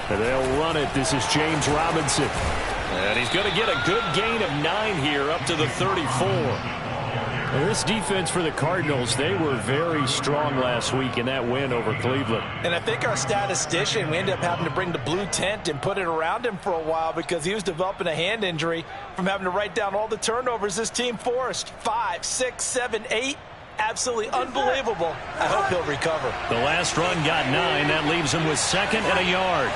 And they'll run it. This is James Robinson. And he's going to get a good gain of 9 here up to the 34. Well, this defense for the Cardinals, they were very strong last week in that win over Cleveland. And I think our statistician, we ended up having to bring the blue tent and put it around him for a while because he was developing a hand injury from having to write down all the turnovers this team forced. 5, 6, 7, 8. Absolutely unbelievable. I hope he'll recover. The last run got 9. That leaves him with 2nd and a yard.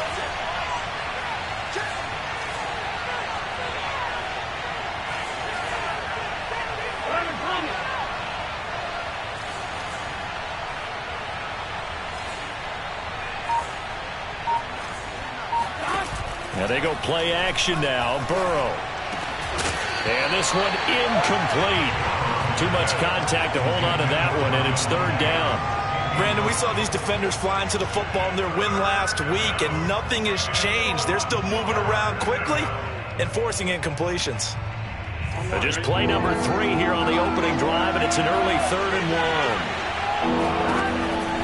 Now they go play action now. Burrow. And this one incomplete. Too much contact to hold on to that one, and it's 3rd down. Brandon, we saw these defenders flying to the football in their win last week, and nothing has changed. They're still moving around quickly and forcing incompletions. Just play number 3 here on the opening drive, and it's an early 3rd and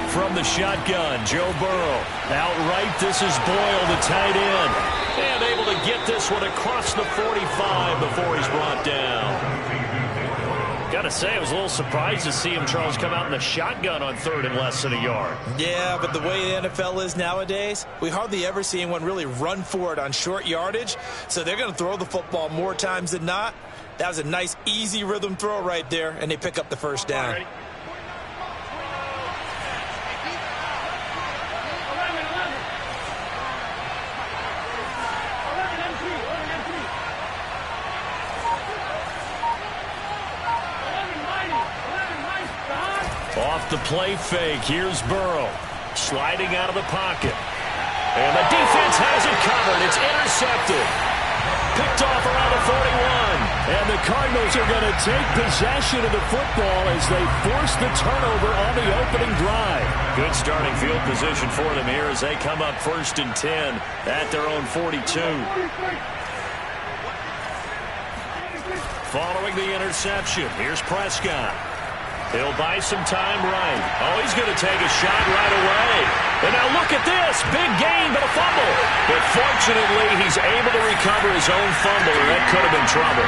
1. From the shotgun, Joe Burrow. Outright, this is Boyle, the tight end. And able to get this one across the 45 before he's brought down. Got to say, I was a little surprised to see him, Charles, come out in the shotgun on 3rd and less than a yard. Yeah, but the way the NFL is nowadays, we hardly ever see anyone really run for it on short yardage. So they're going to throw the football more times than not. That was a nice, easy rhythm throw right there, and they pick up the 1st down. Off the play fake, here's Burrow. Sliding out of the pocket. And the defense has it covered. It's intercepted. Picked off around the 41. And the Cardinals are going to take possession of the football as they force the turnover on the opening drive. Good starting field position for them here as they come up 1st and 10 at their own 42. Following the interception, here's Prescott. He'll buy some time right. Oh, he's going to take a shot right away. And now look at this. Big gain, but a fumble. But fortunately, he's able to recover his own fumble, or that could have been trouble.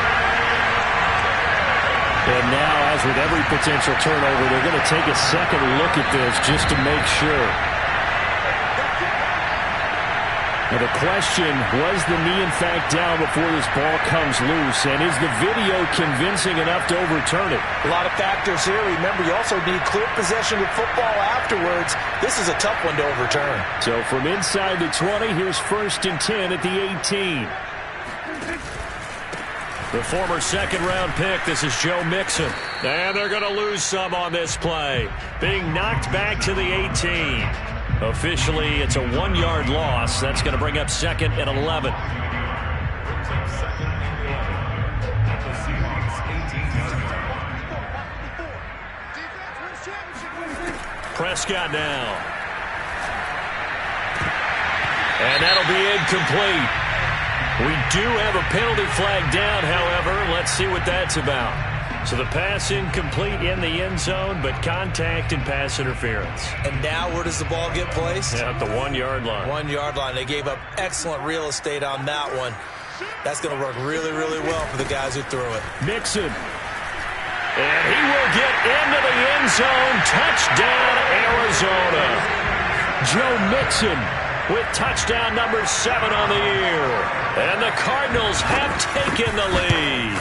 And now, as with every potential turnover, they're going to take a second look at this just to make sure. Now the question, was the knee in fact down before this ball comes loose? And is the video convincing enough to overturn it? A lot of factors here. Remember, you also need clear possession of football afterwards. This is a tough one to overturn. So from inside the 20, here's 1st and 10 at the 18. The former 2nd-round pick, this is Joe Mixon. And they're going to lose some on this play. Being knocked back to the 18. Officially, it's a 1-yard loss. That's going to bring up 2nd and 11. Prescott now. And that'll be incomplete. We do have a penalty flag down, however. Let's see what that's about. So the pass incomplete in the end zone, but contact and pass interference. And now where does the ball get placed? Yeah, at the 1-yard line. 1-yard line. They gave up excellent real estate on that one. That's going to work really, really well for the guys who threw it. Mixon. And he will get into the end zone. Touchdown, Arizona. Joe Mixon with touchdown number 7 on the year. And the Cardinals have taken the lead.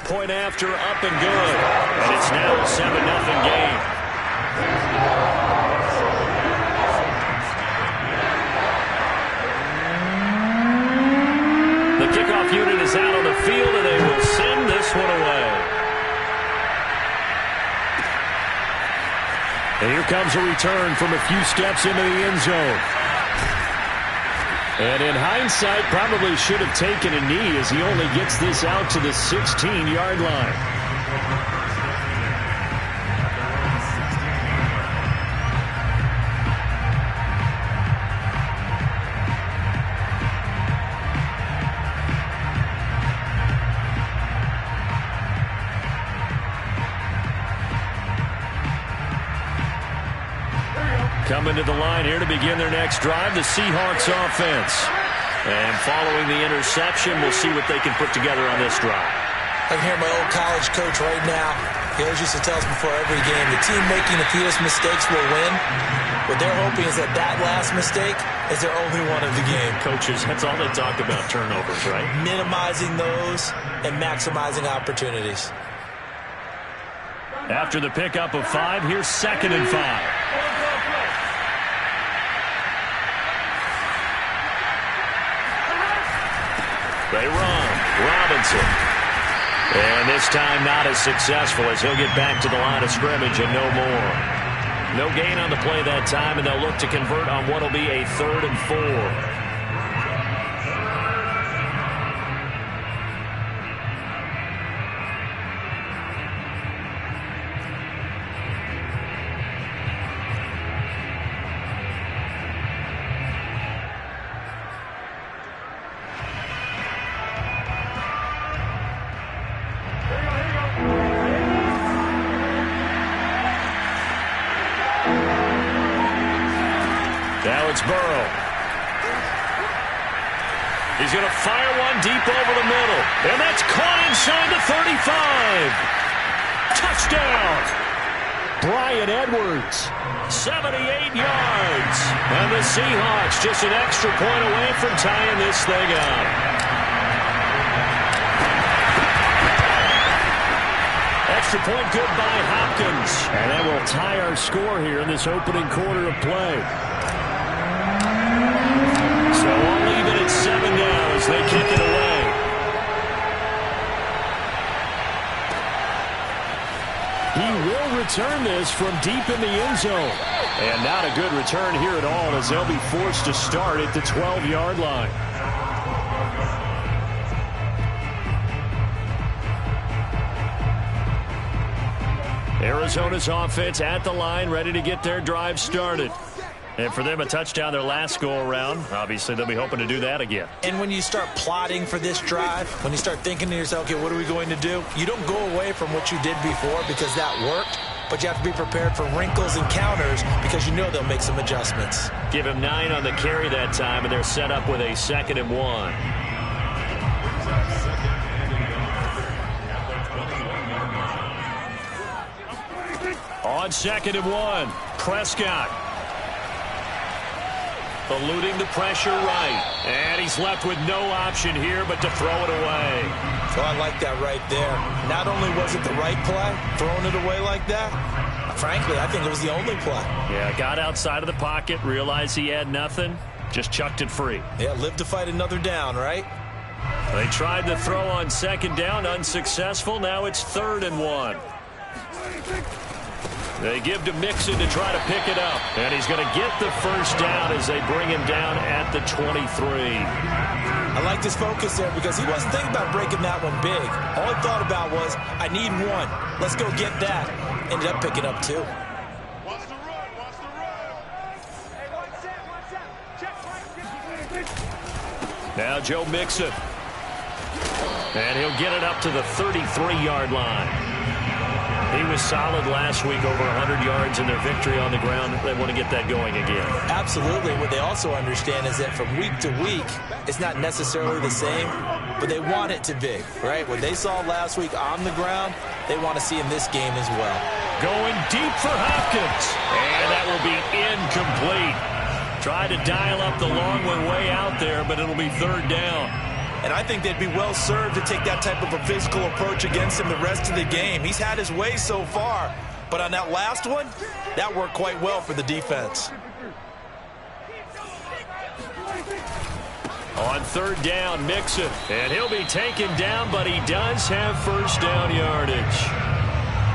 Point after, up and good. And it's now a 7-0 game. The kickoff unit is out on the field, and they will send this one away. And here comes a return from a few steps into the end zone. And in hindsight, probably should have taken a knee as he only gets this out to the 16-yard line. Coming to the line here to begin their next drive, the Seahawks offense. And following the interception, we'll see what they can put together on this drive. I can hear my old college coach right now. He always used to tell us before every game, the team making the fewest mistakes will win. What they're hoping is that last mistake is their only one of the game. Coaches, that's all they talk about, turnovers, right? Minimizing those and maximizing opportunities. After the pickup of 5, here's 2nd and 5. They run. Robinson. And this time not as successful as he'll get back to the line of scrimmage and no more. No gain on the play that time, and they'll look to convert on what will be a 3rd and 4. Now it's Burrow. He's going to fire one deep over the middle. And that's caught inside the 35. Touchdown. Bryan Edwards, 78 yards. And the Seahawks just an extra point away from tying this thing up. Extra point good by Hopkins. And that will tie our score here in this opening quarter of play. So all even at 7 now as they kick it away. He will return this from deep in the end zone. And not a good return here at all as they'll be forced to start at the 12-yard line. Arizona's offense at the line, ready to get their drive started. And for them, a touchdown their last go-around. Obviously, they'll be hoping to do that again. And when you start plotting for this drive, when you start thinking to yourself, okay, what are we going to do? You don't go away from what you did before because that worked, but you have to be prepared for wrinkles and counters because you know they'll make some adjustments. Give him 9 on the carry that time, and they're set up with a 2nd and 1. On 2nd and 1, Prescott. Eluding the pressure right. And he's left with no option here but to throw it away. So I like that right there. Not only was it the right play, throwing it away like that, frankly, I think it was the only play. Yeah, got outside of the pocket, realized he had nothing, just chucked it free. Yeah, live to fight another down, right? They tried to throw on 2nd down, unsuccessful. Now it's 3rd and 1. They give to Mixon to try to pick it up. And he's going to get the first down as they bring him down at the 23. I like this focus there because he wasn't thinking about breaking that one big. All he thought about was, I need 1. Let's go get that. Ended up picking up 2. Now Joe Mixon. And he'll get it up to the 33-yard line. He was solid last week, over 100 yards in their victory on the ground. They want to get that going again. Absolutely. What they also understand is that from week to week, it's not necessarily the same, but they want it to be, right? What they saw last week on the ground, they want to see in this game as well. Going deep for Hopkins. And that will be incomplete. Tried to dial up the long one way out there, but it'll be 3rd down. And I think they'd be well served to take that type of a physical approach against him the rest of the game. He's had his way so far, but on that last one, that worked quite well for the defense. On 3rd down, Mixon. And he'll be taken down, but he does have first down yardage.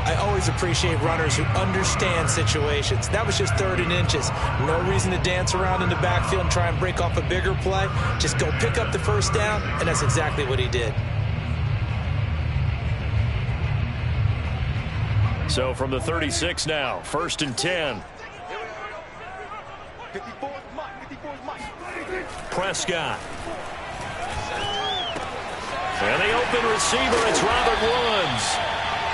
I always appreciate runners who understand situations. That was just 3rd and inches. No reason to dance around in the backfield and try and break off a bigger play. Just go pick up the first down, and that's exactly what he did. So from the 36 now, 1st and 10. Prescott. And the open receiver, it's Robert Woods.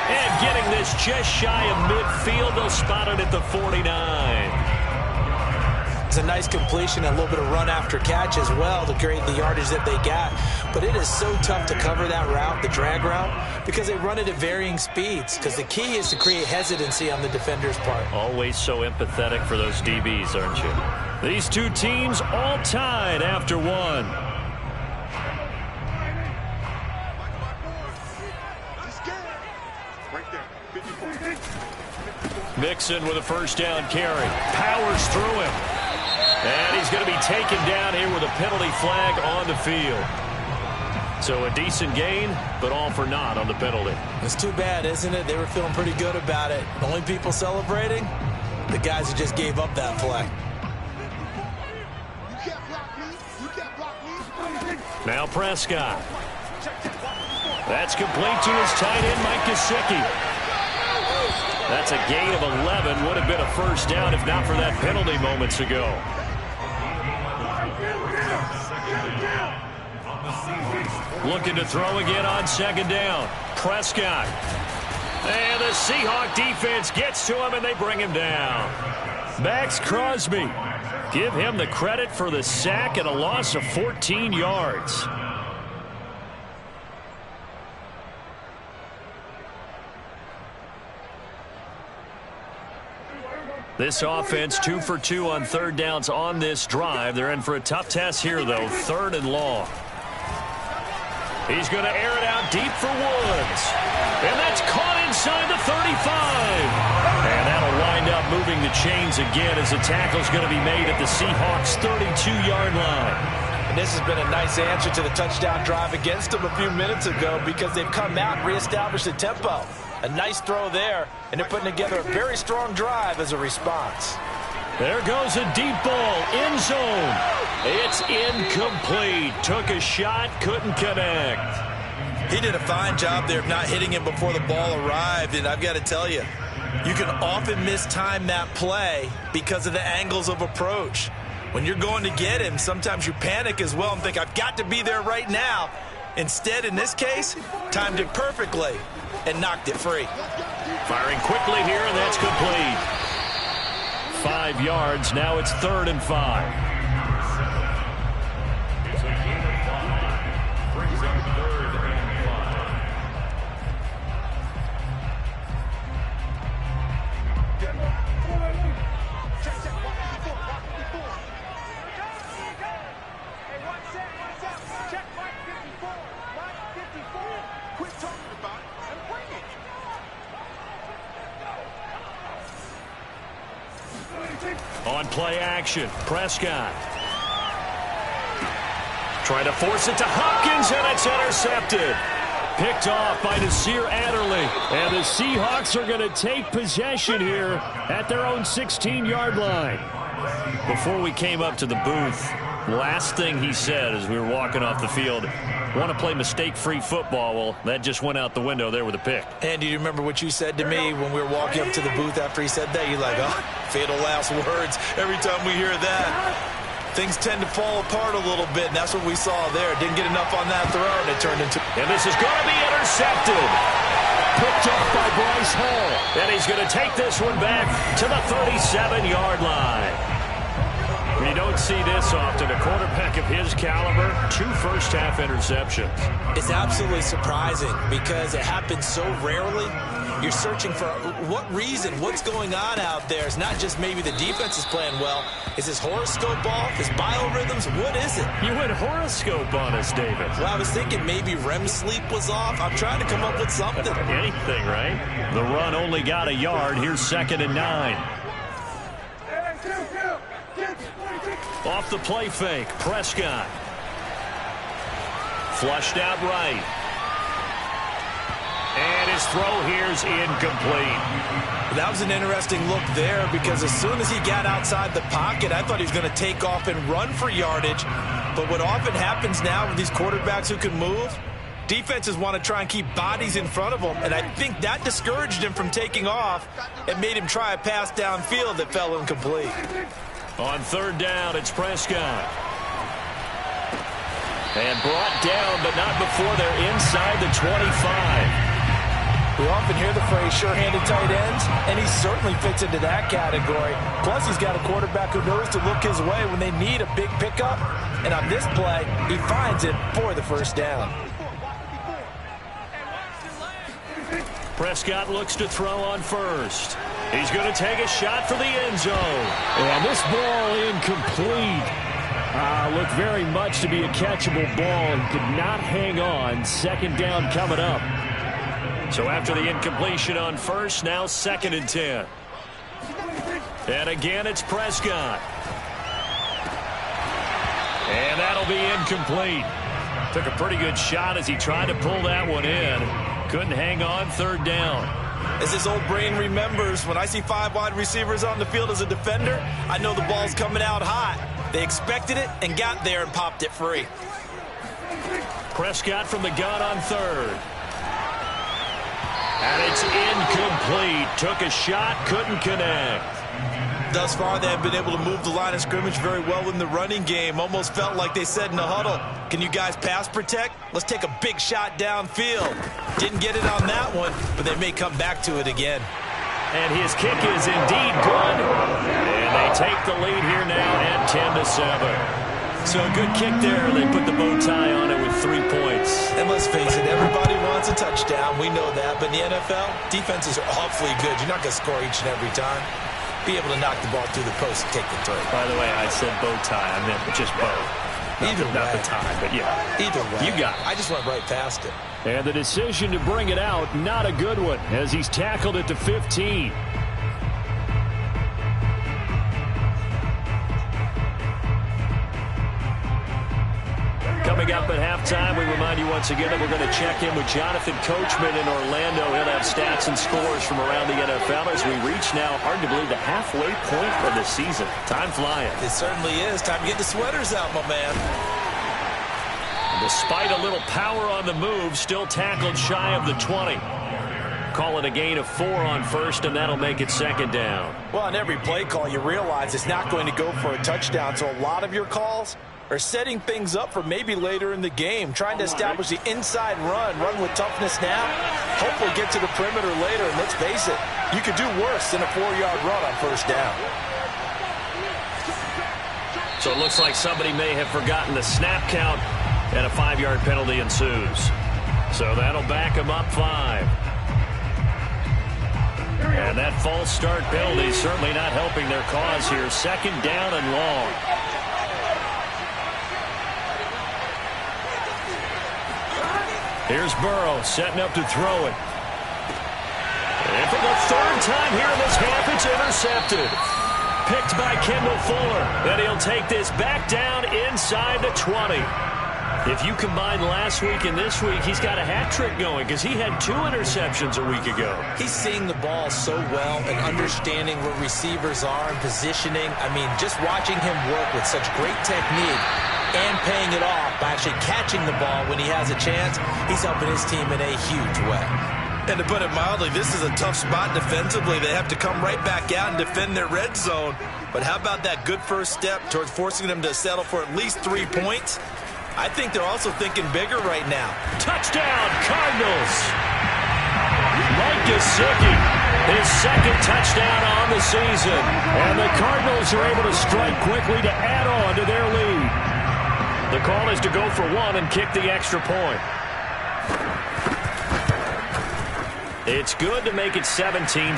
And getting this just shy of midfield, they'll spot it at the 49. It's a nice completion and a little bit of run after catch as well to create the yardage that they got. But it is so tough to cover that route, the drag route, because they run it at varying speeds. Because the key is to create hesitancy on the defender's part. Always so empathetic for those DBs, aren't you? These two teams all tied after one. Mixon with a first down carry. Powers through him. And he's going to be taken down here with a penalty flag on the field. So a decent gain, but all for naught on the penalty. It's too bad, isn't it? They were feeling pretty good about it. The only people celebrating, the guys who just gave up that play. Now Prescott. That's complete to his tight end, Mike Gesicki. That's a gain of 11. Would have been a first down if not for that penalty moments ago. Looking to throw again on second down. Prescott. And the Seahawks defense gets to him, and they bring him down. Max Crosby. Give him the credit for the sack and a loss of 14 yards. This offense 2 for 2 on third downs on this drive. They're in for a tough test here, though. Third and long. He's going to air it out deep for Woods. And that's caught inside the 35. And that'll wind up moving the chains again as the tackle's going to be made at the Seahawks' 32-yard line. And this has been a nice answer to the touchdown drive against them a few minutes ago because they've come out and reestablished the tempo. A nice throw there, and they're putting together a very strong drive as a response. There goes a deep ball, end zone. It's incomplete. Took a shot, couldn't connect. He did a fine job there of not hitting him before the ball arrived, and I've got to tell you, you can often mistime that play because of the angles of approach. When you're going to get him, sometimes you panic as well and think, I've got to be there right now. Instead, in this case, timed it perfectly and knocked it free. Firing quickly here, and that's complete. 5 yards. Now it's 3rd and 5. On play action, Prescott. Trying to force it to Hopkins, and it's intercepted. Picked off by Nasir Adderley. And the Seahawks are going to take possession here at their own 16-yard line. Before we came up to the booth, last thing he said as we were walking off the field, want to play mistake-free football. Well, that just went out the window there with a pick. And do you remember what you said to me when we were walking up to the booth after he said that? You're like, oh, fatal last words. Every time we hear that, things tend to fall apart a little bit, and that's what we saw there. Didn't get enough on that throw, and it turned into... And this is going to be intercepted. Picked off by Bryce Hall. And he's going to take this one back to the 37-yard line. You don't see this often. A quarterback of his caliber, 2 first-half interceptions. It's absolutely surprising because it happens so rarely. You're searching for what reason, what's going on out there. It's not just maybe the defense is playing well. Is his horoscope off? His biorhythms? What is it? You went horoscope on us, David. Well, I was thinking maybe REM sleep was off. I'm trying to come up with something. Anything, right? The run only got a yard. Here's 2nd and 9. Off the play fake, Prescott. Flushed out right. And his throw here's incomplete. That was an interesting look there because as soon as he got outside the pocket, I thought he was going to take off and run for yardage. But what often happens now with these quarterbacks who can move, defenses want to try and keep bodies in front of them, and I think that discouraged him from taking off and made him try a pass downfield that fell incomplete. On 3rd down, it's Prescott. And brought down, but not before they're inside the 25. We often hear the phrase sure-handed tight ends, and he certainly fits into that category. Plus, he's got a quarterback who knows to look his way when they need a big pickup. And on this play, he finds it for the first down. Prescott looks to throw on first. He's going to take a shot for the end zone. And this ball incomplete. Looked very much to be a catchable ball and could not hang on. Second down coming up. So after the incompletion on first, now 2nd and 10. And again, it's Prescott. And that'll be incomplete. Took a pretty good shot as he tried to pull that one in. Couldn't hang on, 3rd down. As his old brain remembers, when I see 5 wide receivers on the field as a defender, I know the ball's coming out hot. They expected it and got there and popped it free. Prescott from the gun on 3rd. And it's incomplete. Took a shot, couldn't connect. Thus far, they have been able to move the line of scrimmage very well in the running game. Almost felt like they said in the huddle, can you guys pass protect? Let's take a big shot downfield. Didn't get it on that one, but they may come back to it again. And his kick is indeed good. And they take the lead here now at 10-7. So a good kick there. They put the bow tie on it with 3 points. And let's face it, everybody wants a touchdown. We know that. But in the NFL, defenses are awfully good. You're not going to score each and every time. Be able to knock the ball through the post and take the throw. By the way, I said bow tie. I meant just bow. Not the tie, but yeah. Either way. You got it. I just went right past it. And the decision to bring it out, not a good one, as he's tackled at the 15. Coming up at halftime, we remind you once again that we're going to check in with Jonathan Coachman in Orlando. He'll have stats and scores from around the NFL as we reach now, hard to believe, the halfway point of the season. Time flying. It certainly is. Time to get the sweaters out, my man. Despite a little power on the move, still tackled shy of the 20. Call it a gain of 4 on first, and that'll make it 2nd down. Well, on every play call, you realize it's not going to go for a touchdown, so a lot of your calls are setting things up for maybe later in the game, trying to establish the inside run with toughness now, hopefully get to the perimeter later, and let's face it, you could do worse than a 4-yard run on first down. So it looks like somebody may have forgotten the snap count, and a 5-yard penalty ensues. So that'll back him up 5. And that false start penalty certainly not helping their cause here. 2nd down and long. Here's Burrow setting up to throw it. And for the 3rd time here in this half, it's intercepted. Picked by Kendall Fuller. And he'll take this back down inside the 20. If you combine last week and this week, he's got a hat trick going because he had 2 interceptions a week ago. He's seeing the ball so well and understanding where receivers are and positioning. I mean, just watching him work with such great technique and paying it off by actually catching the ball when he has a chance, he's helping his team in a huge way. And to put it mildly, this is a tough spot defensively. They have to come right back out and defend their red zone. But how about that good first step towards forcing them to settle for at least 3 points? I think they're also thinking bigger right now. Touchdown, Cardinals! Mike Gesicki, his 2nd touchdown on the season. And the Cardinals are able to strike quickly to add on to their lead. The call is to go for 1 and kick the extra point. It's good to make it 17-7.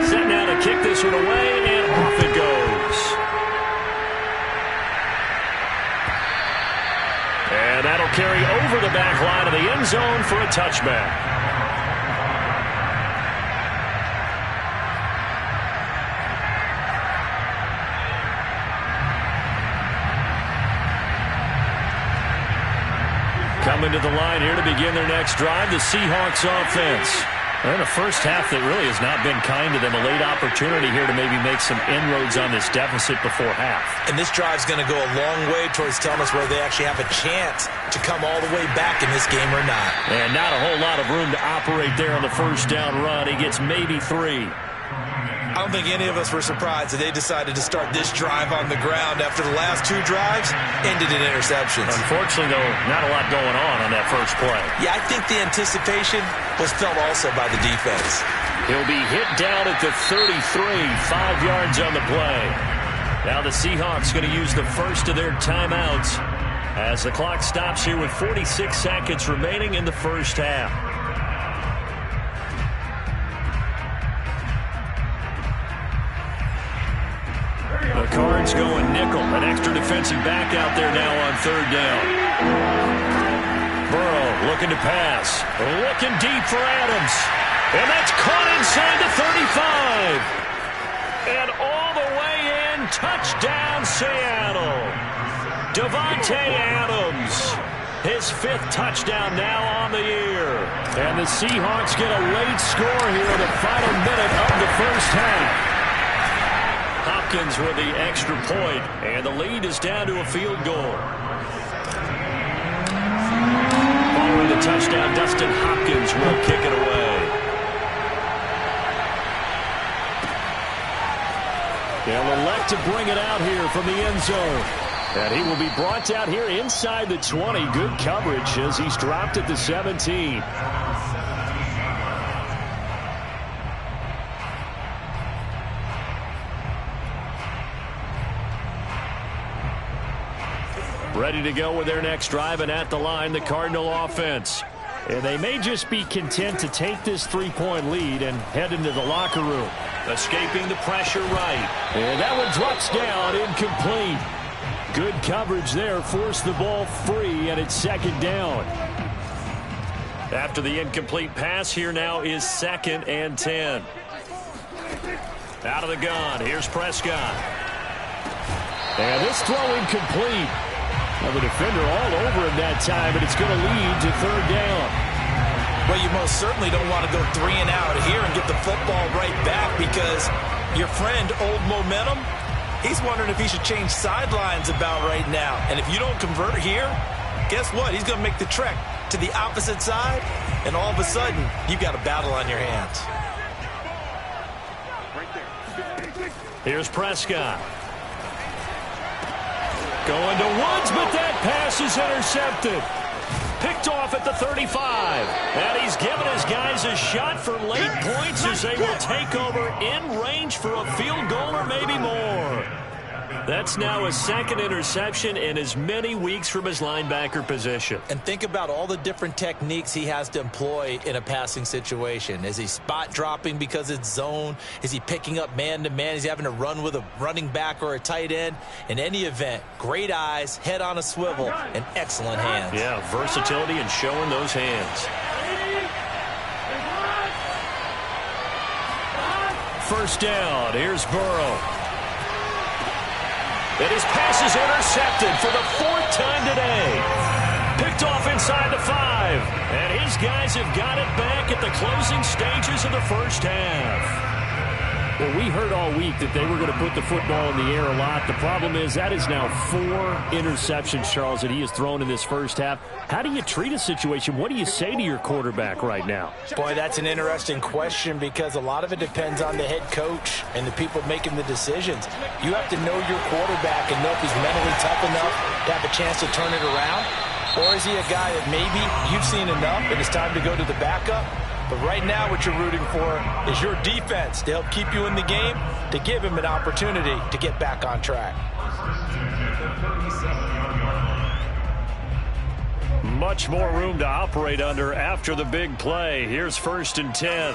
Set now to kick this one away, and off it goes. And that'll carry over the back line of the end zone for a touchback. Coming to the line here to begin their next drive, the Seahawks offense. And a first half that really has not been kind to them. A late opportunity here to maybe make some inroads on this deficit before half. And this drive's going to go a long way towards telling us whether they actually have a chance to come all the way back in this game or not. And not a whole lot of room to operate there on the first down run. He gets maybe 3. I don't think any of us were surprised that they decided to start this drive on the ground after the last 2 drives ended in interceptions. Unfortunately, though, not a lot going on that first play. Yeah, I think the anticipation was felt also by the defense. He'll be hit down at the 33, 5 yards on the play. Now the Seahawks going to use the first of their timeouts as the clock stops here with 46 seconds remaining in the first half. The Cards going nickel. An extra defensive back out there now on 3rd down. Burrow looking to pass. Looking deep for Adams. And that's caught inside the 35. And all the way in. Touchdown, Seattle. Davante Adams. His 5th touchdown now on the year. And the Seahawks get a late score here in the final minute of the first half. Hopkins with the extra point, and the lead is down to a field goal. Following the touchdown, Dustin Hopkins will kick it away. They'll elect to bring it out here from the end zone. And he will be brought out here inside the 20. Good coverage as he's dropped at the 17. Ready to go with their next drive, and at the line, the Cardinal offense. And they may just be content to take this 3-point lead and head into the locker room. Escaping the pressure right. And that one drops down, incomplete. Good coverage there, forced the ball free, and it's 2nd down. After the incomplete pass, here now is 2nd and 10. Out of the gun, here's Prescott. And this throw incomplete. Well, the defender all over him that time, but it's going to lead to 3rd down. Well, you most certainly don't want to go 3 and out here and get the football right back because your friend, Old Momentum, he's wondering if he should change sidelines about right now. And if you don't convert here, guess what? He's going to make the trek to the opposite side, and all of a sudden, you've got a battle on your hands. Here's Prescott. Going to Woods, but that pass is intercepted. Picked off at the 35. And he's given his guys a shot for late points as they will take over in range for a field goal or maybe more. That's now a 2nd interception in as many weeks from his linebacker position. And think about all the different techniques he has to employ in a passing situation. Is he spot dropping because it's zone? Is he picking up man-to-man? Is he having to run with a running back or a tight end? In any event, great eyes, head on a swivel, and excellent hands. Yeah, versatility and showing those hands. 1st down. Here's Burrow. And his pass is intercepted for the 4th time today. Picked off inside the 5. And his guys have got it back at the closing stages of the first half. Well, we heard all week that they were going to put the football in the air a lot. The problem is that is now 4 interceptions, Charles, that he has thrown in this first half. How do you treat a situation? What do you say to your quarterback right now? Boy, that's an interesting question because a lot of it depends on the head coach and the people making the decisions. You have to know your quarterback and know if he's mentally tough enough to have a chance to turn it around. Or is he a guy that maybe you've seen enough and it's time to go to the backup? But right now what you're rooting for is your defense to help keep you in the game, to give him an opportunity to get back on track. Much more room to operate under after the big play. Here's 1st and 10.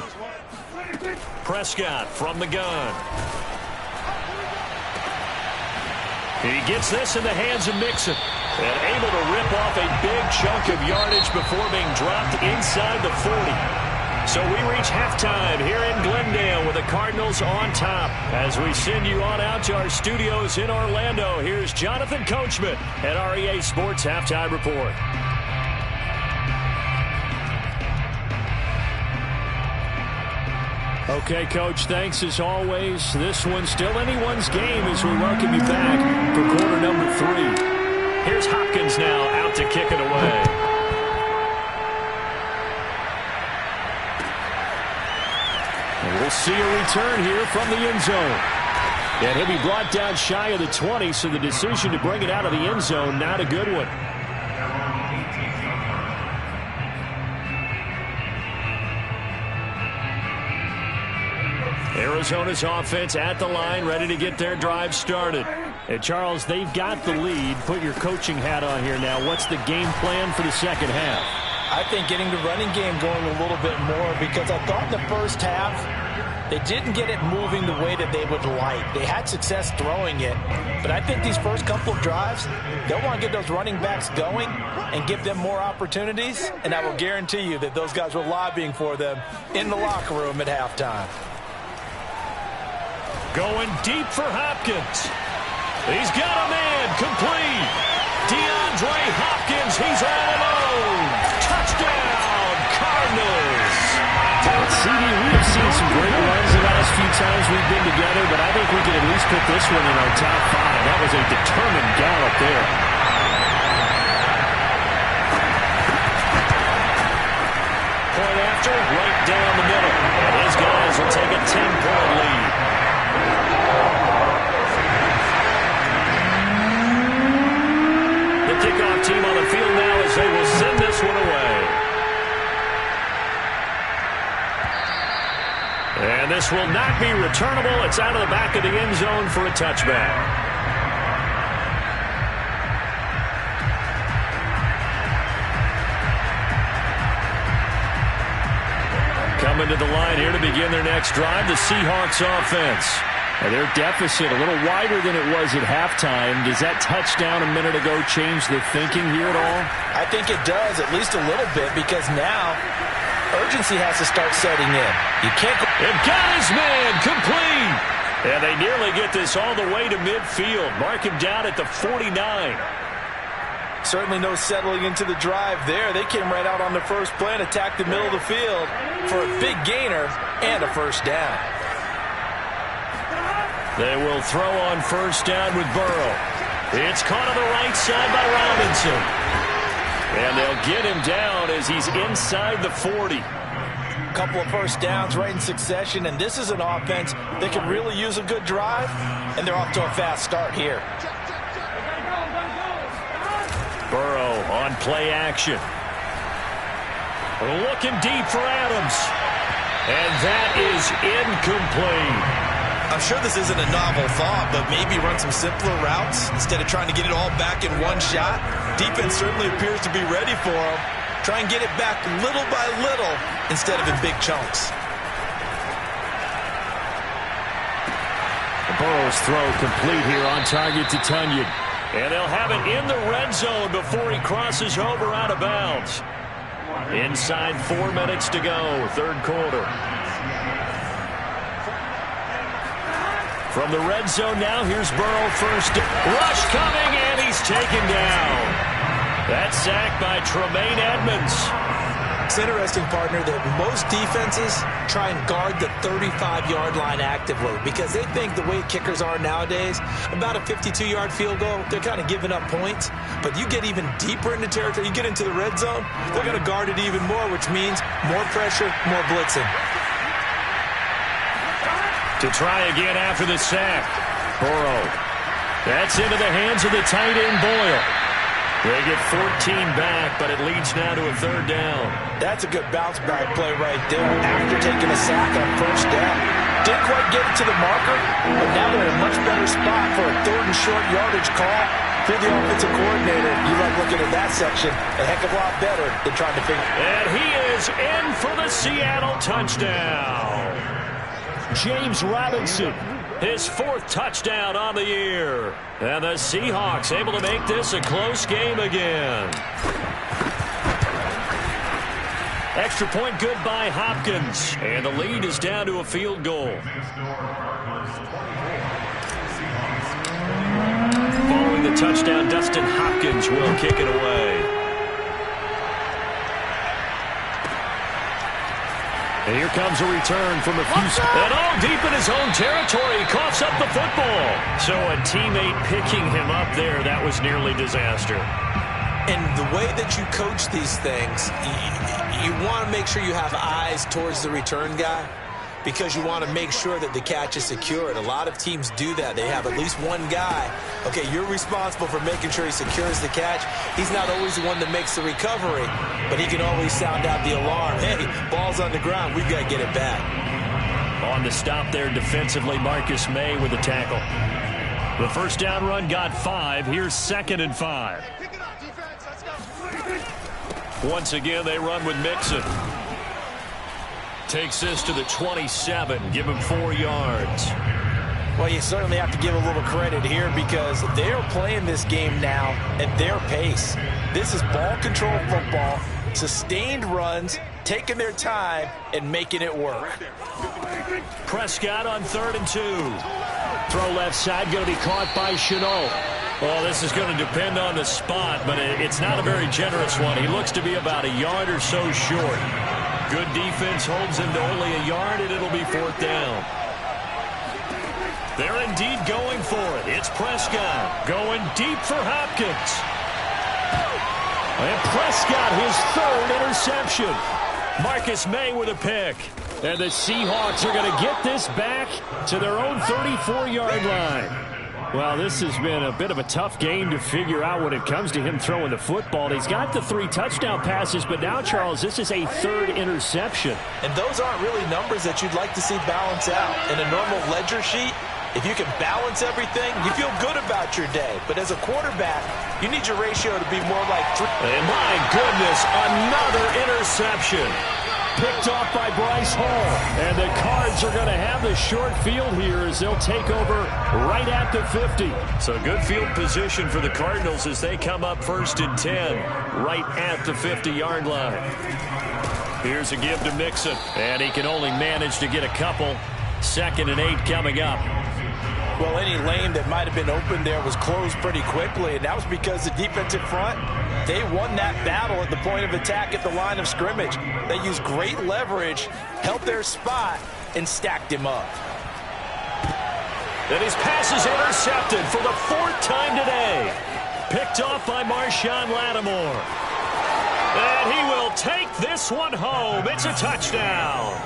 Prescott from the gun. He gets this in the hands of Mixon. And able to rip off a big chunk of yardage before being dropped inside the 40. So we reach halftime here in Glendale with the Cardinals on top. As we send you on out to our studios in Orlando, here's Jonathan Coachman at REA Sports Halftime Report. Okay, Coach, thanks as always. This one's still anyone's game as we welcome you back for quarter number 3. Here's Hopkins now out to kick it away. We'll see a return here from the end zone. And he'll be brought down shy of the 20, so the decision to bring it out of the end zone, not a good one. Arizona's offense at the line, ready to get their drive started. And Charles, they've got the lead. Put your coaching hat on here now. What's the game plan for the second half? I think getting the running game going a little bit more, because I thought in the first half they didn't get it moving the way that they would like. They had success throwing it, but I think these first couple of drives, they'll want to get those running backs going and give them more opportunities, and I will guarantee you that those guys were lobbying for them in the locker room at halftime. Going deep for Hopkins. He's got a man complete. DeAndre Hopkins, he's all alone. Touchdown, Cardinals. CD, we have seen some great runs the last few times we've been together, but I think we can at least put this one in our top 5. That was a determined gallop there. Point after, right down the middle. And these guys will take a 10-point lead. The kickoff team on the field now as they will send this one away. And this will not be returnable. It's out of the back of the end zone for a touchback. Coming to the line here to begin their next drive, the Seahawks offense. And their deficit a little wider than it was at halftime. Does that touchdown a minute ago change the thinking here at all? I think it does, at least a little bit, because now urgency has to start setting in. You can't go. And got his man complete. And they nearly get this all the way to midfield. Mark him down at the 49. Certainly no settling into the drive there. They came right out on the first play and attacked the middle of the field for a big gainer and a first down. They will throw on first down with Burrow. It's caught on the right side by Robinson. And they'll get him down as he's inside the 40. Couple of first downs right in succession, and this is an offense that can really use a good drive, and they're off to a fast start here. Burrow on play action. Looking deep for Adams. And that is incomplete. I'm sure this isn't a novel thought, but maybe run some simpler routes instead of trying to get it all back in one shot. Defense certainly appears to be ready for him. Try and get it back little by little instead of in big chunks. Burrow's throw complete here on target to Tunyon. And they'll have it in the red zone before he crosses over out of bounds. Inside 4 minutes to go, third quarter. From the red zone now, here's Burrow first. Rush coming, and he's taken down. That's sacked by Tremaine Edmonds. It's interesting, partner, that most defenses try and guard the 35-yard line actively because they think the way kickers are nowadays, about a 52-yard field goal, they're kind of giving up points. But you get even deeper into territory, you get into the red zone, they're going to guard it even more, which means more pressure, more blitzing. To try again after the sack. Burrow. That's into the hands of the tight end, Boyle. They get 14 back, but it leads now to a third down. That's a good bounce back play right there after taking a sack on first down. Didn't quite get it to the marker, but now they're in a much better spot for a third and short yardage call. Through the offensive coordinator, you like looking at that section a heck of a lot better than trying to figure. And he is in for the Seattle touchdown. James Robinson, his 4th touchdown on the year. And the Seahawks able to make this a close game again. Extra point good by Hopkins. And the lead is down to a field goal. Following the touchdown, Dustin Hopkins will kick it away. And here comes a return from a few. And all deep in his own territory. He coughs up the football. So a teammate picking him up there, that was nearly disaster. And the way that you coach these things, you want to make sure you have eyes towards the return guy. because you want to make sure that the catch is secured. A lot of teams do that. They have at least one guy. Okay, you're responsible for making sure he secures the catch. He's not always the one that makes the recovery, but he can always sound out the alarm. Hey, ball's on the ground. We've got to get it back. On the stop there defensively, Marcus May with the tackle. The first down run got 5. Here's 2nd and 5. Once again, they run with Mixon. Takes this to the 27. Give him 4 yards. Well, you certainly have to give a little credit here because they're playing this game now at their pace. This is ball control football, sustained runs, taking their time, and making it work. Prescott on 3rd and 2. Throw left side, going to be caught by Chenault. Well, this is going to depend on the spot, but it's not a very generous one. He looks to be about a yard or so short. Good defense holds him to only a yard, and it'll be 4th down. They're indeed going for it. It's Prescott going deep for Hopkins. And Prescott, his 3rd interception. Marcus May with a pick. And the Seahawks are going to get this back to their own 34-yard line. Well, this has been a bit of a tough game to figure out when it comes to him throwing the football. He's got the 3 touchdown passes, but now, Charles, this is a 3rd interception. And those aren't really numbers that you'd like to see balance out. In a normal ledger sheet, if you can balance everything, you feel good about your day. But as a quarterback, you need your ratio to be more like 3. And my goodness, another interception. Picked off by Bryce Hall. And the Cards are going to have the short field here as they'll take over right at the 50. So good field position for the Cardinals as they come up 1st and 10 right at the 50-yard line. Here's a give to Mixon. And he can only manage to get a couple. 2nd and 8 coming up. Well, any lane that might have been open there was closed pretty quickly, and that was because the defensive front, they won that battle at the point of attack at the line of scrimmage. They used great leverage, held their spot, and stacked him up. And his pass is intercepted for the 4th time today. Picked off by Marshawn Lattimore. And he will take this one home. It's a touchdown.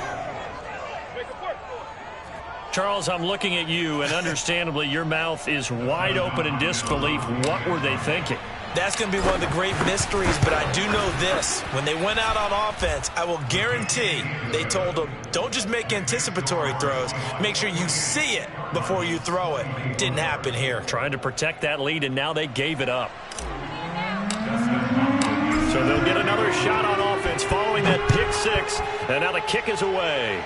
Charles, I'm looking at you, and understandably, your mouth is wide open in disbelief. What were they thinking? That's going to be one of the great mysteries, but I do know this. When they went out on offense, I will guarantee they told them, don't just make anticipatory throws. Make sure you see it before you throw it. Didn't happen here. Trying to protect that lead, and now they gave it up. So they'll get another shot on offense following that pick 6, and now the kick is away.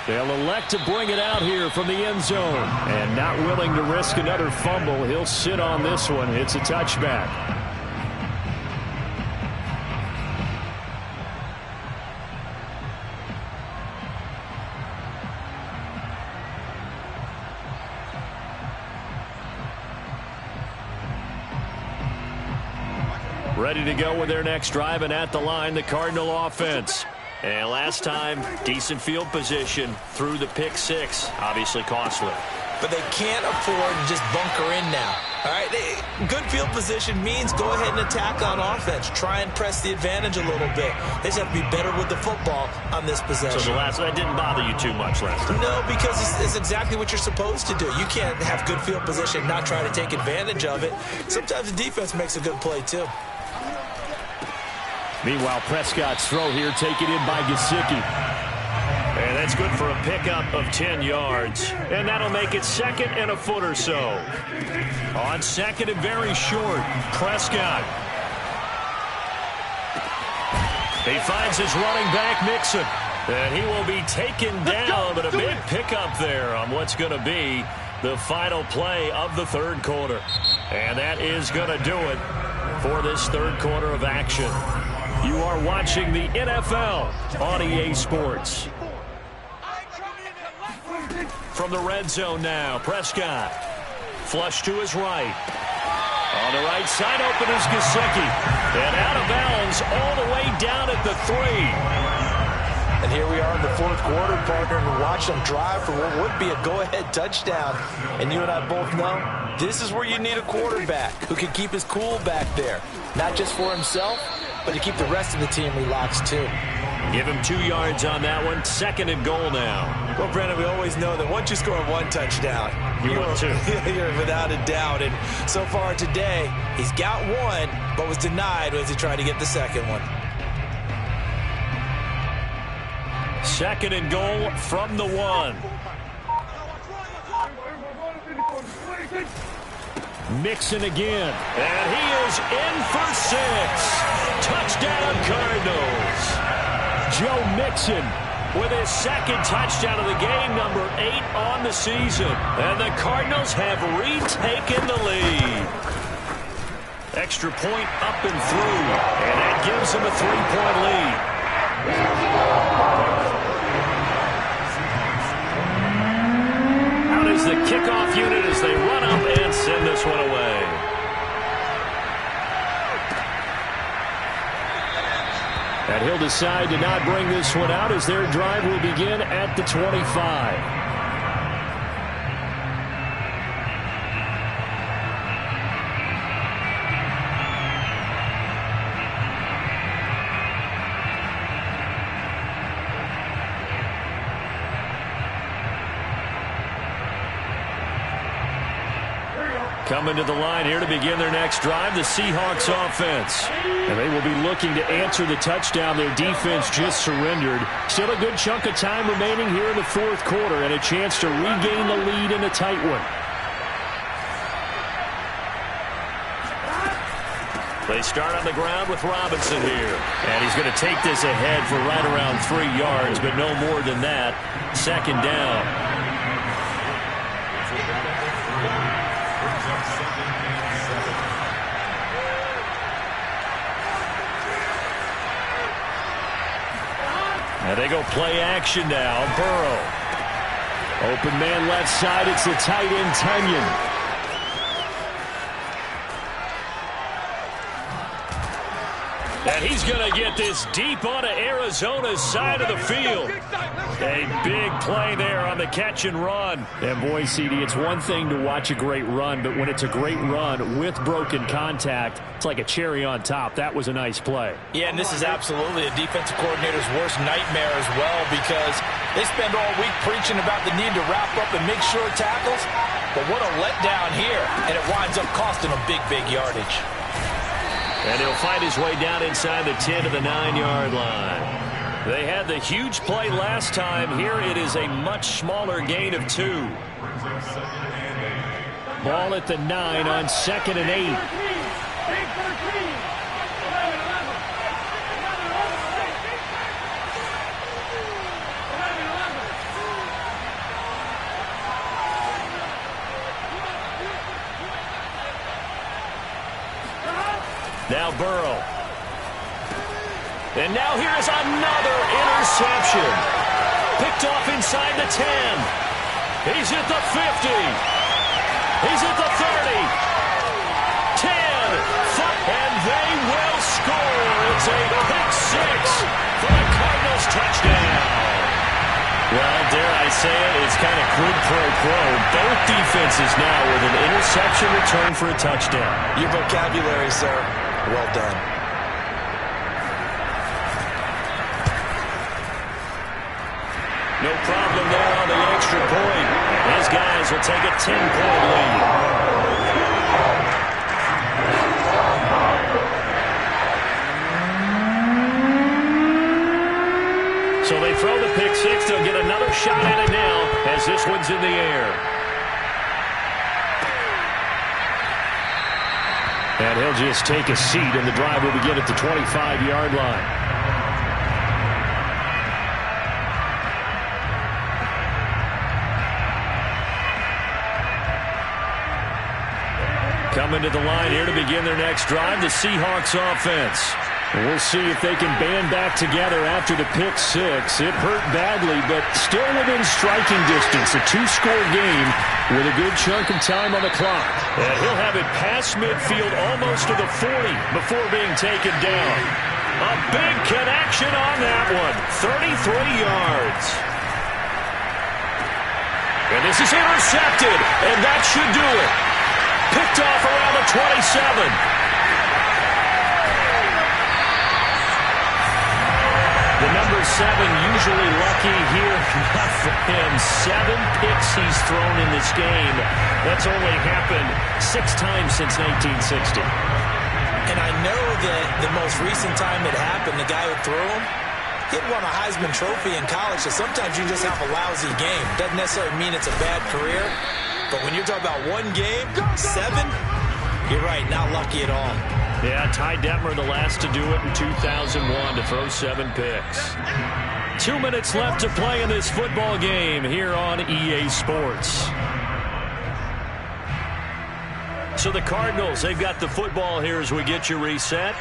They'll elect to bring it out here from the end zone. And not willing to risk another fumble. He'll sit on this one. It's a touchback. Ready to go with their next drive, and at the line, the Cardinal offense. And last time, decent field position through the pick 6. Obviously costly. But they can't afford to just bunker in now. All right, good field position means go ahead and attack on offense. Try and press the advantage a little bit. They just have to be better with the football on this possession. So that didn't bother you too much last time? No, because it's exactly what you're supposed to do. You can't have good field position and not try to take advantage of it. Sometimes the defense makes a good play, too. Meanwhile, Prescott's throw here taken in by Gesicki. And that's good for a pickup of 10 yards. And that'll make it 2nd and a foot or so. On 2nd and very short, Prescott. He finds his running back, Mixon. And he will be taken down, but a big pickup there on what's going to be the final play of the 3rd quarter. And that is going to do it for this 3rd quarter of action. You are watching the NFL on EA Sports. From the red zone now, Prescott. Flush to his right. On the right side, open is Gesicki. And out of bounds all the way down at the 3. And here we are in the 4th quarter, partner, and watch them drive for what would be a go-ahead touchdown. And you and I both know this is where you need a quarterback who can keep his cool back there. Not just for himself, but to keep the rest of the team relaxed, too. Give him 2 yards on that one. 2nd and goal now. Well, Brennan, we always know that once you score 1 touchdown, You want 2. You're without a doubt. And so far today, he's got 1, but was denied as he tried to get the 2nd one. 2nd and goal from the 1. Mixon again. And he is in for 6. Touchdown, Cardinals. Joe Mixon with his 2nd touchdown of the game, number 8 on the season. And the Cardinals have retaken the lead. Extra point up and through. And that gives them a 3-point lead. Out is the kickoff unit as they run up and send this one away. And he'll decide to not bring this one out as their drive will begin at the 25. Coming to the line here to begin their next drive, the Seahawks offense. And they will be looking to answer the touchdown their defense just surrendered. Still a good chunk of time remaining here in the 4th quarter and a chance to regain the lead in a tight one. They start on the ground with Robinson here. And he's going to take this ahead for right around 3 yards, but no more than that. 2nd down. And they go play action now. Burrow. Open man left side. It's the tight end, Tunyon. And he's going to get this deep onto Arizona's side of the field. A big play there on the catch and run. And boy, CD, it's one thing to watch a great run, but when it's a great run with broken contact, it's like a cherry on top. That was a nice play. Yeah, and this is absolutely a defensive coordinator's worst nightmare as well, because they spend all week preaching about the need to wrap up and make sure tackles. But what a letdown here, and it winds up costing them big yardage. And he'll find his way down inside the 10 to the 9-yard line. They had the huge play last time. Here it is a much smaller gain of 2. Ball at the 9 on 2nd and 8. Now Burrow. And now here is another interception. Picked off inside the 10. He's at the 50. He's at the 30. 10. And they will score. It's a pick 6 for the Cardinals touchdown. Well, dare I say it, it's kind of quid pro quo. Both defenses now with an interception return for a touchdown. Your vocabulary, sir. Well done. No problem there on the extra point. His guys will take a 10-point lead. So they throw the pick 6. They'll get another shot at it now as this one's in the air. And he'll just take a seat, and the drive will begin at the 25-yard line. Coming to the line here to begin their next drive, the Seahawks offense. We'll see if they can band back together after the pick 6. It hurt badly, but still within striking distance. A 2-score game with a good chunk of time on the clock. And he'll have it past midfield almost to the 40 before being taken down. A big connection on that one. 33 yards. And this is intercepted, and that should do it. Picked off around the 27. The number usually lucky here. Not for him. 7 picks he's thrown in this game. That's only happened 6 times since 1960. And I know that the most recent time it happened, the guy who threw him, he won a Heisman Trophy in college, so sometimes you just have a lousy game. Doesn't necessarily mean it's a bad career, but when you're talking about one game, 7, you're right, not lucky at all. Yeah, Ty Detmer the last to do it in 2001 to throw 7 picks. 2 minutes left to play in this football game here on EA Sports. So the Cardinals, they've got the football here as we get you reset.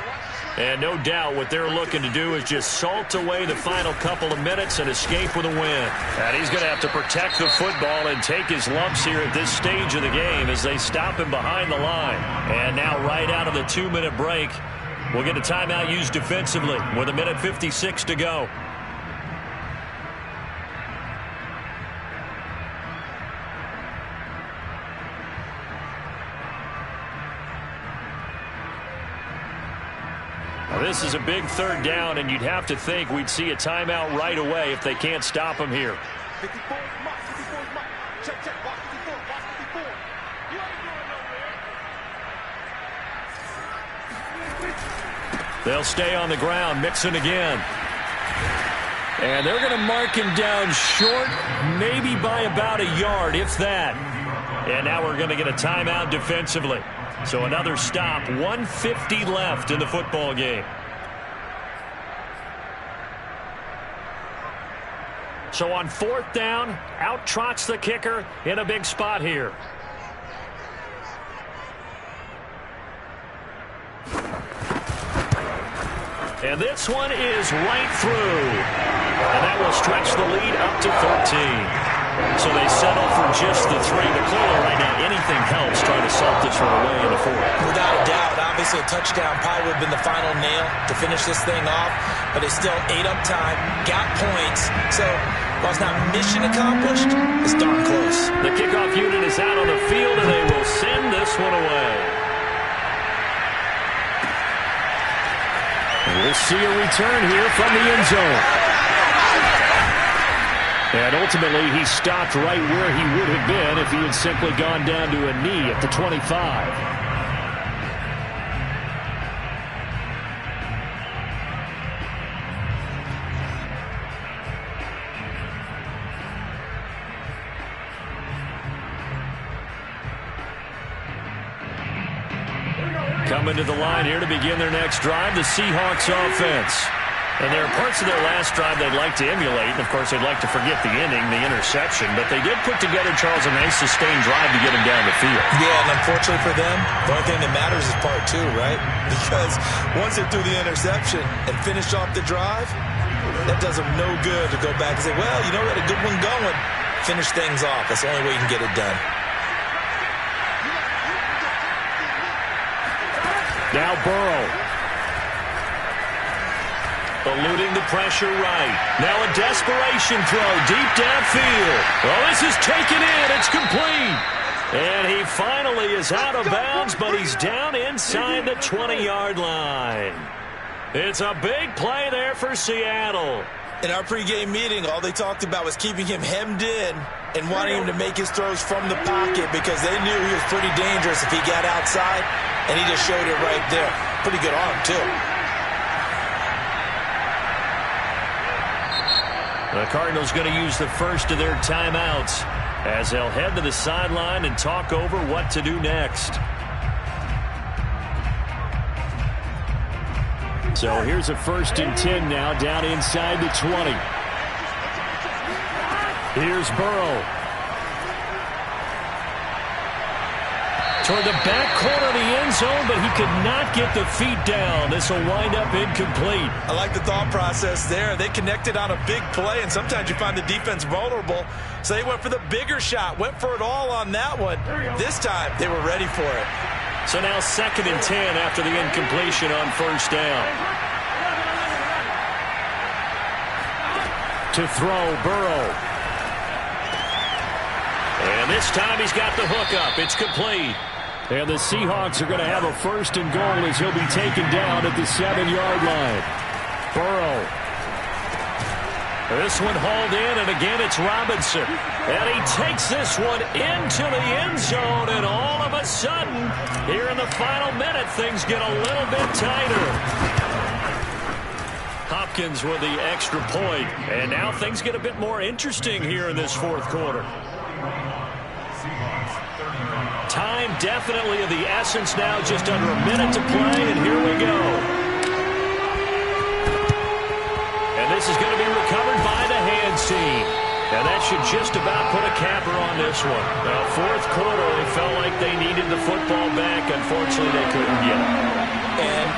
And no doubt what they're looking to do is just salt away the final couple of minutes and escape with a win. And he's going to have to protect the football and take his lumps here at this stage of the game as they stop him behind the line. And now right out of the 2-minute break, we'll get a timeout used defensively with 1:56 to go. This is a big 3rd down, and you'd have to think we'd see a timeout right away if they can't stop him here. They'll stay on the ground, Mixon again. And they're going to mark him down short, maybe by about a yard, if that. And now we're going to get a timeout defensively. So another stop, 1:50 left in the football game. So on 4th down, out trots the kicker in a big spot here. And this one is right through. And that will stretch the lead up to 13. So they settle for just the 3. But clearly right now, anything helps trying to salt this one away in the 4th. Without a doubt, obviously a touchdown probably would have been the final nail to finish this thing off. But they still ate up time, got points. So while it's not mission accomplished, it's darn close. The kickoff unit is out on the field, and they will send this one away. And we'll see a return here from the end zone. And ultimately, he stopped right where he would have been if he had simply gone down to a knee at the 25. Coming to the line here to begin their next drive, the Seahawks offense. And there are parts of their last drive they'd like to emulate. And, of course, they'd like to forget the inning, the interception. But they did put together, Charles, a nice sustained drive to get him down the field. Yeah, and unfortunately for them, the only thing that matters is part 2, right? Because once they threw the interception and finished off the drive, that does them no good to go back and say, well, you know, we had a good one going. Finish things off. That's the only way you can get it done. Now Burrow. Eluding the pressure right. Now a desperation throw deep downfield. Well, this is taken in. It's complete. And he finally is out of bounds, but he's down inside the 20-yard line. It's a big play there for Seattle. In our pregame meeting, all they talked about was keeping him hemmed in and wanting him to make his throws from the pocket because they knew he was pretty dangerous if he got outside, and he just showed it right there. Pretty good arm, too. The Cardinals going to use the first of their timeouts as they'll head to the sideline and talk over what to do next. So here's a 1st and 10 now down inside the 20. Here's Burrow. Toward the back corner of the end zone, but he could not get the feet down. This will wind up incomplete. I like the thought process there. They connected on a big play, and sometimes you find the defense vulnerable. So they went for the bigger shot, went for it all on that one. This time, they were ready for it. So now 2nd and 10 after the incompletion on 1st down. To throw, Burrow. And this time he's got the hook up. It's complete. And the Seahawks are going to have a 1st and goal as he'll be taken down at the 7-yard line. Burrow. This one hauled in, and again it's Robinson. And he takes this one into the end zone, and all of a sudden, here in the final minute, things get a little bit tighter. Hopkins with the extra point, and now things get a bit more interesting here in this fourth quarter. Time definitely of the essence now, just under a minute to play, and here we go. And this is going to be recovered by the hands team. And that should just about put a capper on this one. Now, fourth quarter, they felt like they needed the football back. Unfortunately, they couldn't get it. And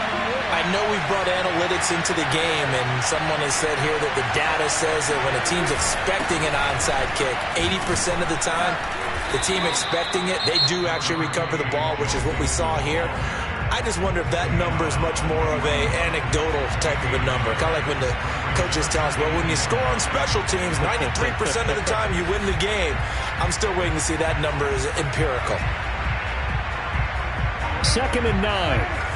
I know we've brought analytics into the game, and someone has said here that the data says that when a team's expecting an onside kick, 80% of the time, the team expecting it, they do actually recover the ball, which is what we saw here. I just wonder if that number is much more of a anecdotal type of a number. Kind of like when the coaches tell us, well, when you score on special teams, 93% of the time you win the game. I'm still waiting to see that number is empirical. 2nd and 9.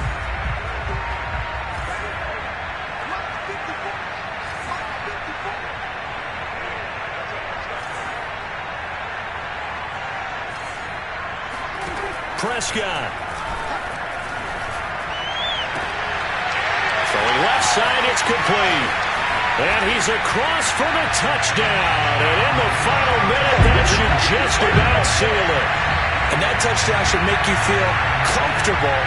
Prescott. Throwing left side, it's complete. And he's across for the touchdown. And in the final minute, that should just about seal it. And that touchdown should make you feel comfortable.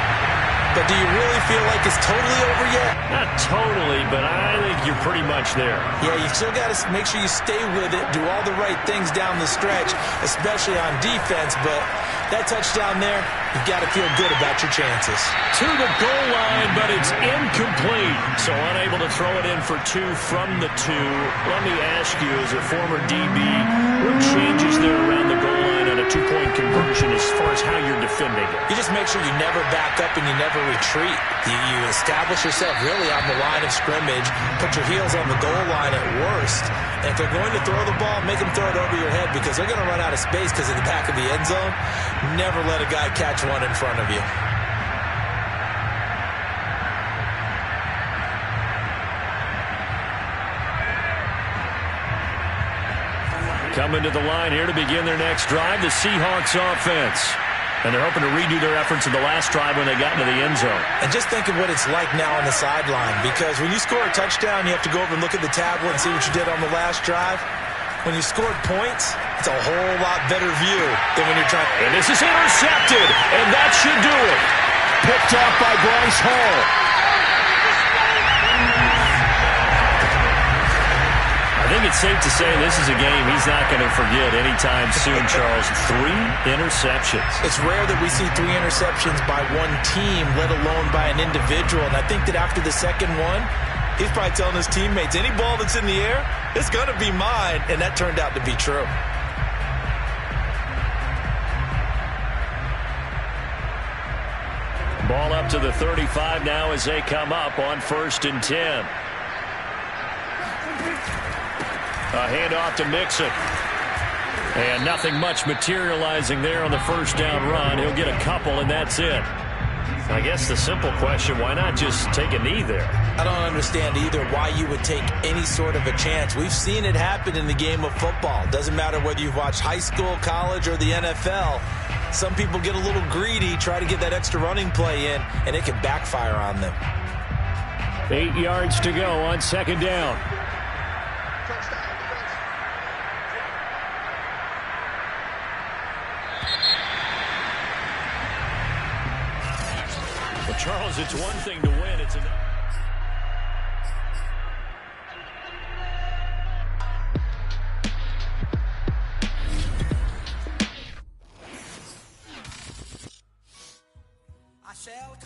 But do you really feel like it's totally over yet? Not totally, but I think you're pretty much there. Yeah, you still got to make sure you stay with it, do all the right things down the stretch, especially on defense. But that touchdown there, you've got to feel good about your chances. To the goal line, but it's incomplete. So unable to throw it in for 2 from the 2. Let me ask you, as a former DB, what changes there around the goal line on a 2-point conversion as far as how you're defending it? You just make sure you never back up and you never retreat. You establish yourself really on the line of scrimmage, put your heels on the goal line at worst. And if they're going to throw the ball, make them throw it over your head because they're going to run out of space because of the back of the end zone. Never let a guy catch one in front of you. Coming to the line here to begin their next drive, the Seahawks offense. And they're hoping to redo their efforts in the last drive when they got into the end zone. And just think of what it's like now on the sideline, because when you score a touchdown, you have to go over and look at the tablet and see what you did on the last drive. When you scored points, it's a whole lot better view than when you're trying. And this is intercepted, and that should do it. Picked up by Bryce Hall. I think it's safe to say this is a game he's not going to forget anytime soon, Charles. 3 interceptions. It's rare that we see 3 interceptions by one team, let alone by an individual. And I think that after the second one, he's probably telling his teammates, any ball that's in the air, it's going to be mine. And that turned out to be true. Ball up to the 35 now as they come up on 1st and 10. A handoff to Mixon. And nothing much materializing there on the first down run. He'll get a couple, and that's it. I guess the simple question, why not just take a knee there? I don't understand either why you would take any sort of a chance. We've seen it happen in the game of football. Doesn't matter whether you've watched high school, college, or the NFL. Some people get a little greedy, try to get that extra running play in, and it can backfire on them. 8 yards to go on 2nd down. Well, Charles, it's one thing to win.